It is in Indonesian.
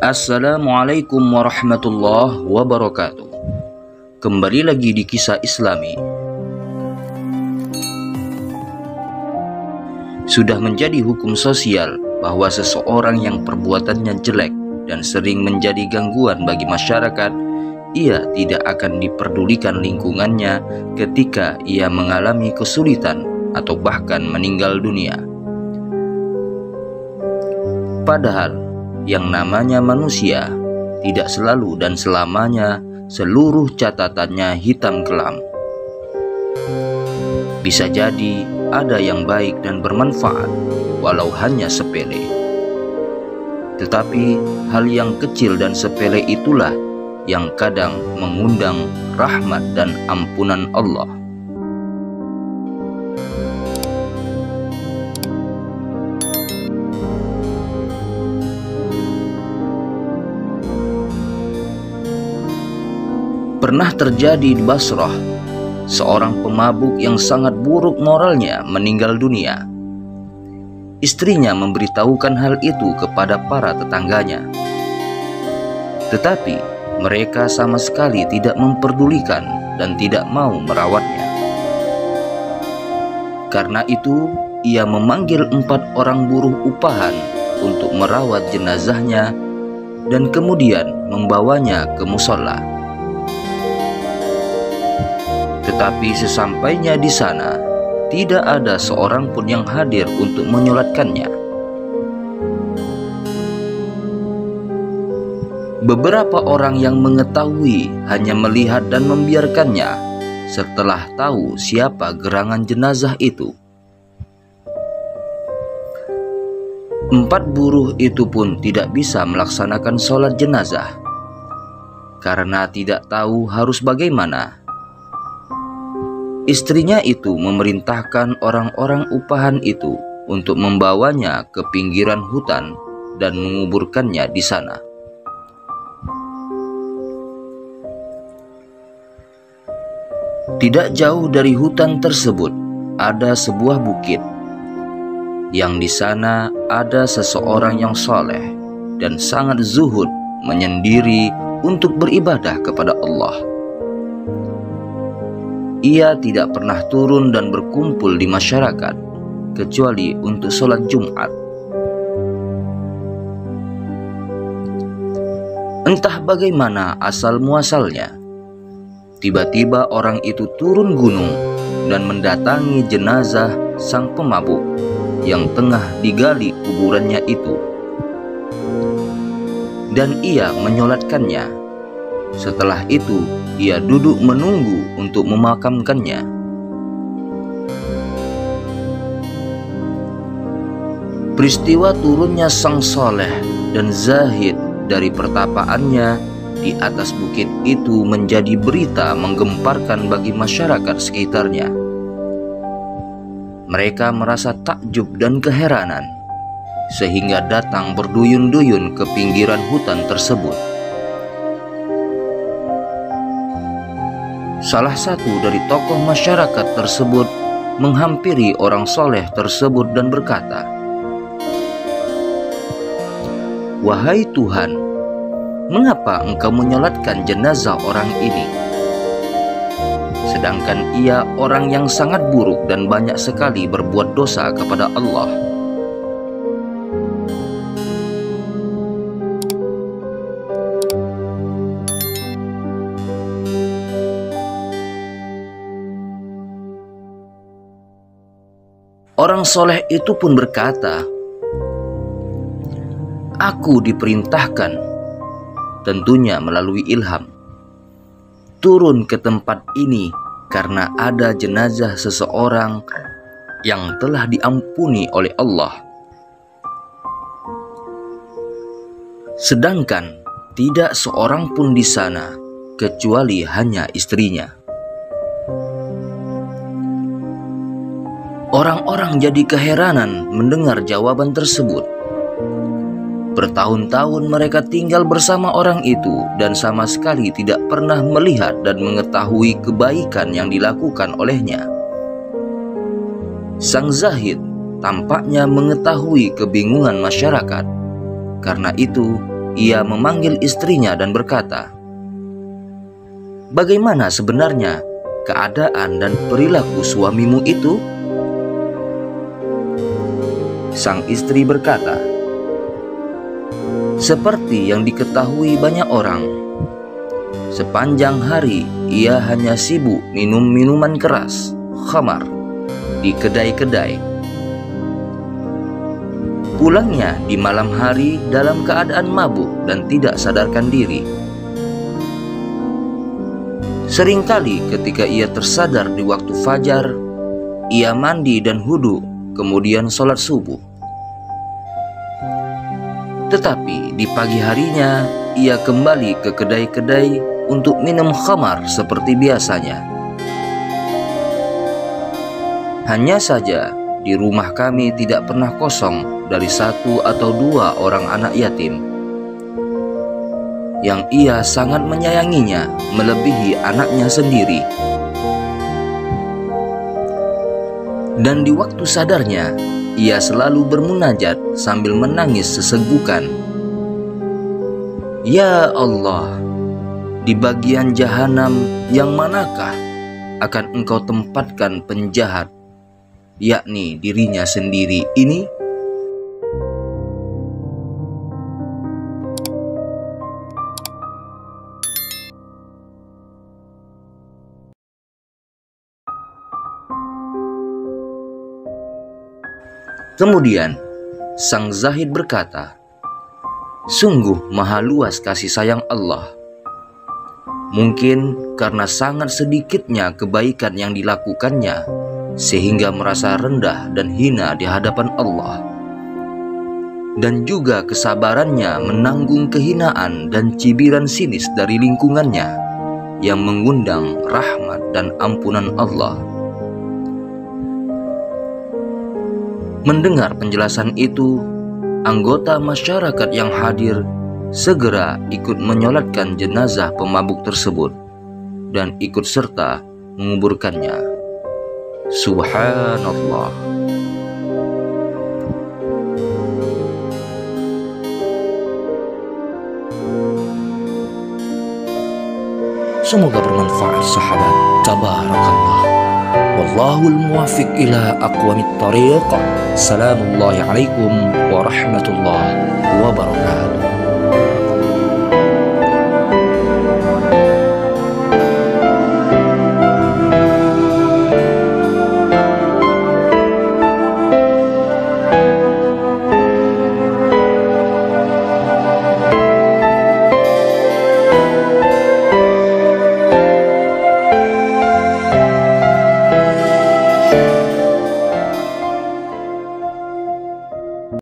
Assalamualaikum warahmatullahi wabarakatuh. Kembali lagi di Kisah Islami. Sudah menjadi hukum sosial bahwa seseorang yang perbuatannya jelek dan sering menjadi gangguan bagi masyarakat, ia tidak akan diperdulikan lingkungannya ketika ia mengalami kesulitan atau bahkan meninggal dunia. Padahal yang namanya manusia tidak selalu dan selamanya seluruh catatannya hitam kelam. Bisa jadi ada yang baik dan bermanfaat walau hanya sepele. Tetapi hal yang kecil dan sepele itulah yang kadang mengundang rahmat dan ampunan Allah. Pernah terjadi di Basrah, seorang pemabuk yang sangat buruk moralnya meninggal dunia. Istrinya memberitahukan hal itu kepada para tetangganya. Tetapi mereka sama sekali tidak memperdulikan dan tidak mau merawatnya. Karena itu, ia memanggil 4 orang buruh upahan untuk merawat jenazahnya dan kemudian membawanya ke musola. Tetapi sesampainya di sana, tidak ada seorang pun yang hadir untuk menyolatkannya. Beberapa orang yang mengetahui hanya melihat dan membiarkannya setelah tahu siapa gerangan jenazah itu. 4 buruh itu pun tidak bisa melaksanakan sholat jenazah karena tidak tahu harus bagaimana. Istrinya itu memerintahkan orang-orang upahan itu untuk membawanya ke pinggiran hutan dan menguburkannya di sana. Tidak jauh dari hutan tersebut ada sebuah bukit, yang di sana ada seseorang yang soleh dan sangat zuhud menyendiri untuk beribadah kepada Allah. Ia tidak pernah turun dan berkumpul di masyarakat kecuali untuk sholat Jumat. Entah bagaimana asal muasalnya, tiba-tiba orang itu turun gunung dan mendatangi jenazah sang pemabuk yang tengah digali kuburannya itu. Dan ia menyolatkannya. Setelah itu, ia duduk menunggu untuk memakamkannya. Peristiwa turunnya sang soleh dan zahid dari pertapaannya di atas bukit itu menjadi berita menggemparkan bagi masyarakat sekitarnya. Mereka merasa takjub dan keheranan, sehingga datang berduyun-duyun ke pinggiran hutan tersebut. Salah satu dari tokoh masyarakat tersebut menghampiri orang soleh tersebut dan berkata, "Wahai Tuhan, mengapa engkau menyolatkan jenazah orang ini? Sedangkan ia orang yang sangat buruk dan banyak sekali berbuat dosa kepada Allah." Orang soleh itu pun berkata, "Aku diperintahkan, tentunya melalui ilham, turun ke tempat ini karena ada jenazah seseorang yang telah diampuni oleh Allah. Sedangkan tidak seorang pun di sana kecuali hanya istrinya." Orang-orang jadi keheranan mendengar jawaban tersebut. Bertahun-tahun mereka tinggal bersama orang itu dan sama sekali tidak pernah melihat dan mengetahui kebaikan yang dilakukan olehnya. Sang zahid tampaknya mengetahui kebingungan masyarakat. Karena itu, ia memanggil istrinya dan berkata, "Bagaimana sebenarnya keadaan dan perilaku suamimu itu?" Sang istri berkata, "Seperti yang diketahui banyak orang, sepanjang hari ia hanya sibuk minum minuman keras, khamar, di kedai-kedai. Pulangnya di malam hari dalam keadaan mabuk dan tidak sadarkan diri. Seringkali ketika ia tersadar di waktu fajar, ia mandi dan wudu, kemudian sholat subuh. Tetapi di pagi harinya ia kembali ke kedai-kedai untuk minum khamar seperti biasanya. Hanya saja di rumah kami tidak pernah kosong dari 1 atau 2 orang anak yatim yang ia sangat menyayanginya melebihi anaknya sendiri. Dan di waktu sadarnya ia selalu bermunajat sambil menangis sesenggukan, 'Ya Allah, di bagian jahanam yang manakah akan Engkau tempatkan penjahat, yakni dirinya sendiri ini?' Kemudian sang zahid berkata, 'Sungguh maha luas kasih sayang Allah. Mungkin karena sangat sedikitnya kebaikan yang dilakukannya, sehingga merasa rendah dan hina di hadapan Allah. Dan juga kesabarannya menanggung kehinaan dan cibiran sinis dari lingkungannya yang mengundang rahmat dan ampunan Allah.' Mendengar penjelasan itu, anggota masyarakat yang hadir segera ikut menyolatkan jenazah pemabuk tersebut dan ikut serta menguburkannya. Subhanallah. Semoga bermanfaat sahabat. Tabarakallah. Wallahul muwaffiq ila aqwamit thariq. Assalamualaikum warahmatullahi wabarakatuh.